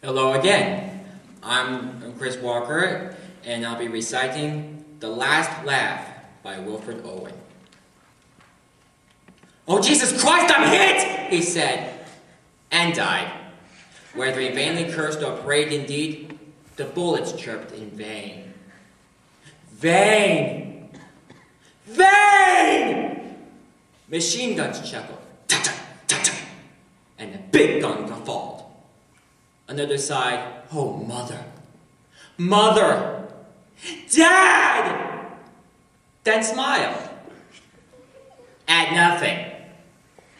Hello again. I'm Chris Walker, and I'll be reciting The Last Laugh by Wilfred Owen. "Oh, Jesus Christ, I'm hit!" he said, and died. Whether he vainly cursed or prayed indeed, the bullets chirped in vain. Vain! Vain! Machine guns chuckled, ta-ta, ta-ta, and the big gun guffawed. Another sighed, "Oh, Mother! Mother! Dad!" Then smiled. At nothing.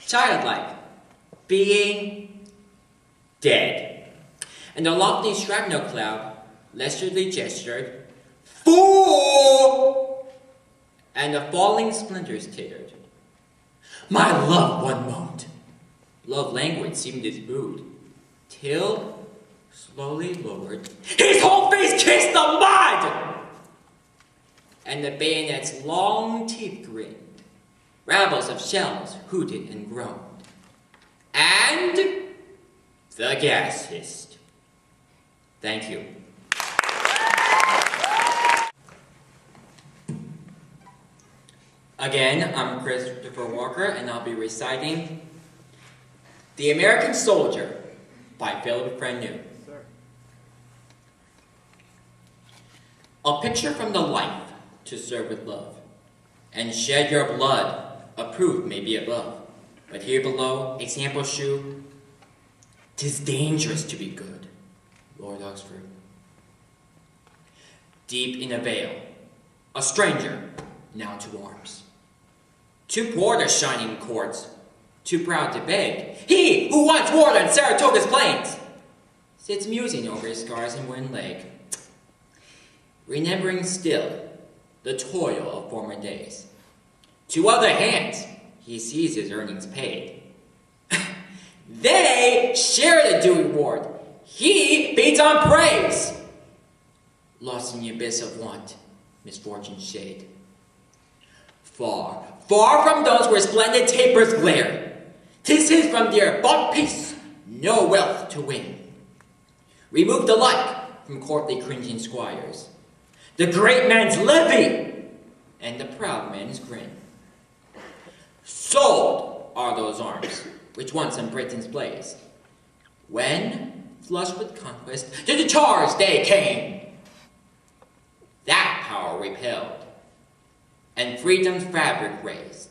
Childlike. Being dead. And the lofty shrapnel cloud leisurely gestured, "Fool!" And the falling splinters tittered. My loved one moaned. Love language seemed his mood, till, slowly lowered, his whole face kissed the mud! And the bayonet's long teeth grinned. Rabbles of shells hooted and groaned. And the gas hissed. Thank you. Again, I'm Christopher Walker, and I'll be reciting The American Soldier by Philip Freneau. A picture from the life to serve with love, and shed your blood, approved may be above. But here below, example shew, 'tis dangerous to be good. Lord Oxford. Deep in a vale, a stranger, now to arms. Too poor the shining courts, too proud to beg. He who once warred on Saratoga's plains sits musing over his scars and one leg, remembering still the toil of former days. To other hands, he sees his earnings paid. They share the due reward. He feeds on praise. Lost in the abyss of want, misfortune's shade. Far, far from those where splendid tapers glare, 'tis his from dear bought peace, no wealth to win. Remove the like from courtly cringing squires, the great man's levy, and the proud man's grin. Sold are those arms, which once in Britain's blaze, when, flushed with conquest, to the charge they came. That power repelled, and freedom's fabric raised.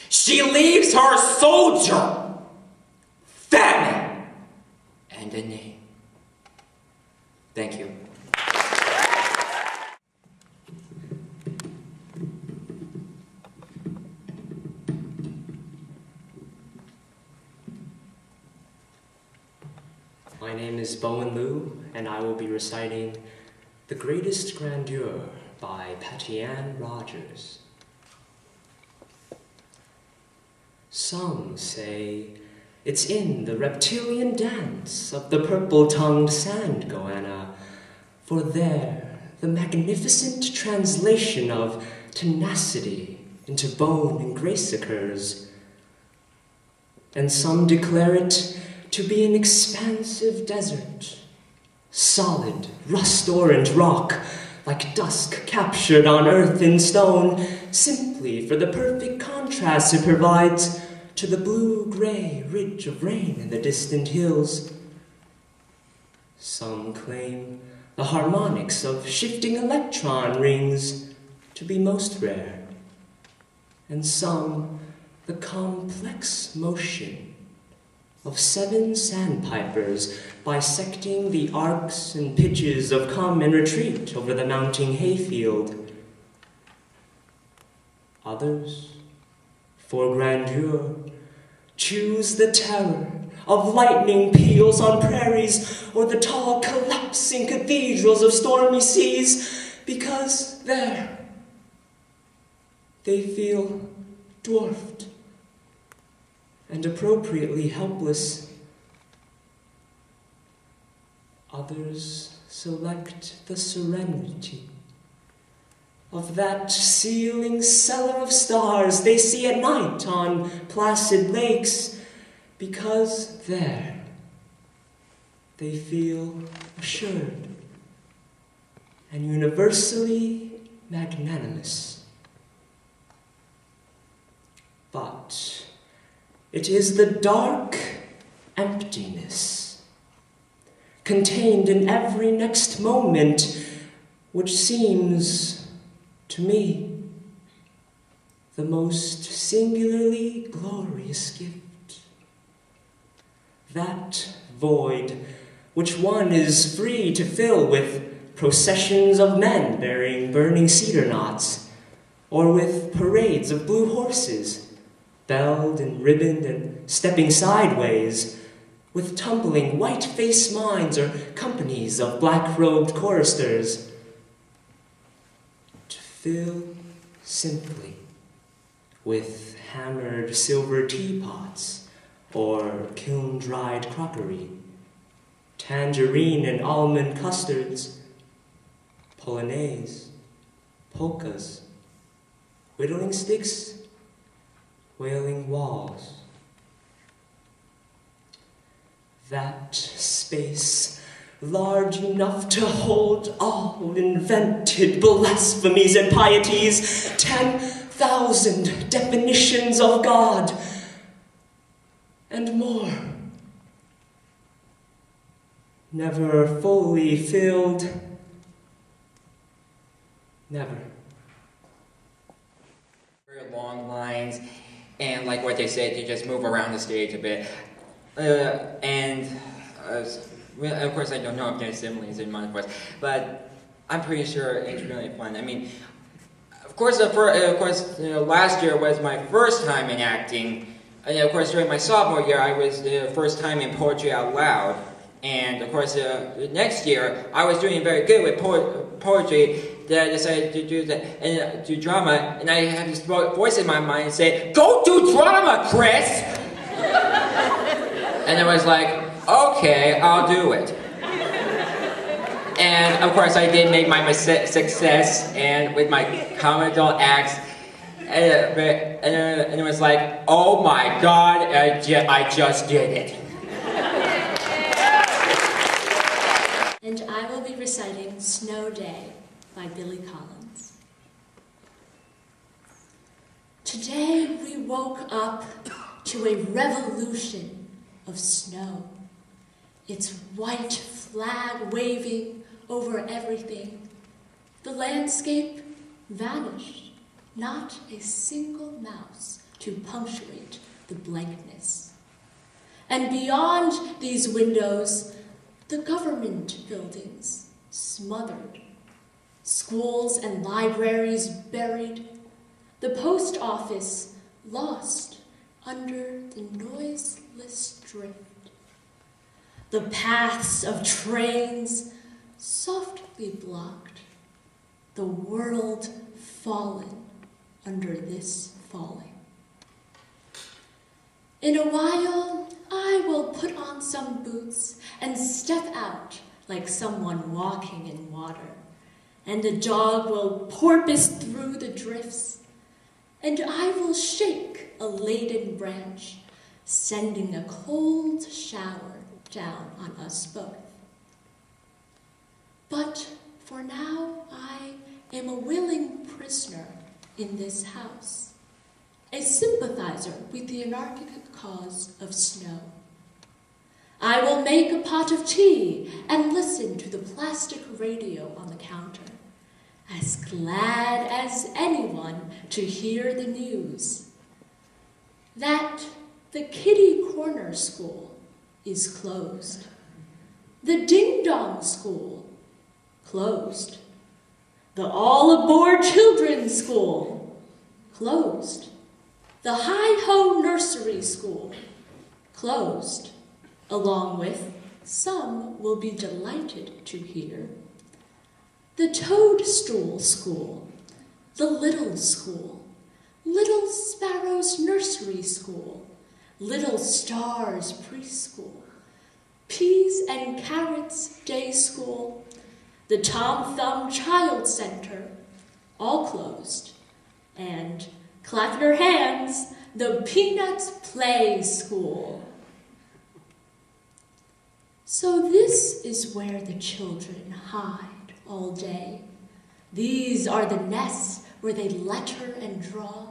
She leaves her soldier, famine, and a name. Thank you. My name is Bowen Liu, and I will be reciting The Greatest Grandeur by Patty Ann Rogers. Some say it's in the reptilian dance of the purple-tongued sand goanna, for there the magnificent translation of tenacity into bone and grace occurs. And some declare it to be an expansive desert, solid rust-orange rock, like dusk captured on earth in stone, simply for the perfect contrast it provides to the blue-gray ridge of rain in the distant hills. Some claim the harmonics of shifting electron rings to be most rare, and some the complex motion of 7 sandpipers bisecting the arcs and pitches of come and retreat over the mounting hayfield. Others, for grandeur, choose the terror of lightning peals on prairies or the tall collapsing cathedrals of stormy seas, because there they feel dwarfed and appropriately helpless. Others select the serenity of that sealing cellar of stars they see at night on placid lakes, because there they feel assured and universally magnanimous. But it is the dark emptiness contained in every next moment which seems, to me, the most singularly glorious gift. That void which one is free to fill with processions of men bearing burning cedar knots, or with parades of blue horses, belled and ribboned and stepping sideways, with tumbling white-faced mimes or companies of black-robed choristers, to fill simply with hammered silver teapots or kiln-dried crockery, tangerine and almond custards, polonaise, polkas, whittling sticks, wailing walls. That space large enough to hold all invented blasphemies and pieties, 10,000 definitions of God, and more. Never fully filled, never. Very long lines, and like what they said, you just move around the stage a bit. Well, of course, I don't know if there's similes in my voice, but I'm pretty sure it's really fun. I mean, of course, last year was my first time in acting. And of course, during my sophomore year, I was the first time in Poetry Out Loud. And of course, next year, I was doing very good with poetry. That I decided to do drama, and I had this voice in my mind say, "Go do drama, Chris!" And I was like, okay, I'll do it. And of course I did make my success, and with my comical acts, and it was like, oh my God, I just did it. And I will be reciting Snow Day by Billy Collins. Today we woke up to a revolution of snow, its white flag waving over everything. The landscape vanished, not a single mouse to punctuate the blankness. And beyond these windows, the government buildings smothered, schools and libraries buried, the post office lost under the noiseless drift. The paths of trains softly blocked, the world fallen under this falling. In a while, I will put on some boots and step out like someone walking in water, and the dog will porpoise through the drifts, and I will shake a laden branch, sending a cold shower down on us both. But for now, I am a willing prisoner in this house, a sympathizer with the anarchic cause of snow. I will make a pot of tea and listen to the plastic radio on the counter, as glad as anyone to hear the news that the Kitty Corner School is closed, the Ding Dong School closed, the All Aboard Children's School closed, the Hi-Ho Nursery School closed, along with, some will be delighted to hear, the Toadstool School, the Little School, Little Sparrow's Nursery School, Little Stars Preschool, Peas and Carrots Day School, the Tom Thumb Child Center, all closed, and, clap your hands, the Peanuts Play School. So this is where the children hide all day. These are the nests where they letter and draw,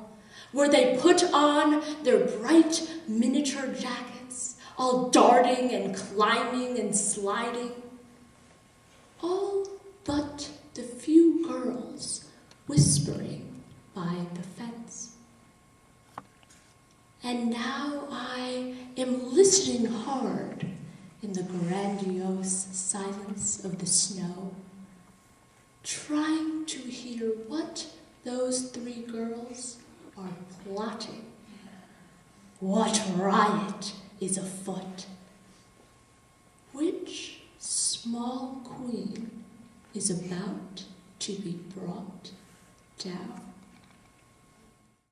where they put on their bright miniature jackets, all darting and climbing and sliding. All but the few girls whispering by the fence. And now I am listening hard in the grandiose silence of the snow, trying to hear what those three girls are plotting. What riot is afoot? Which small queen is about to be brought down?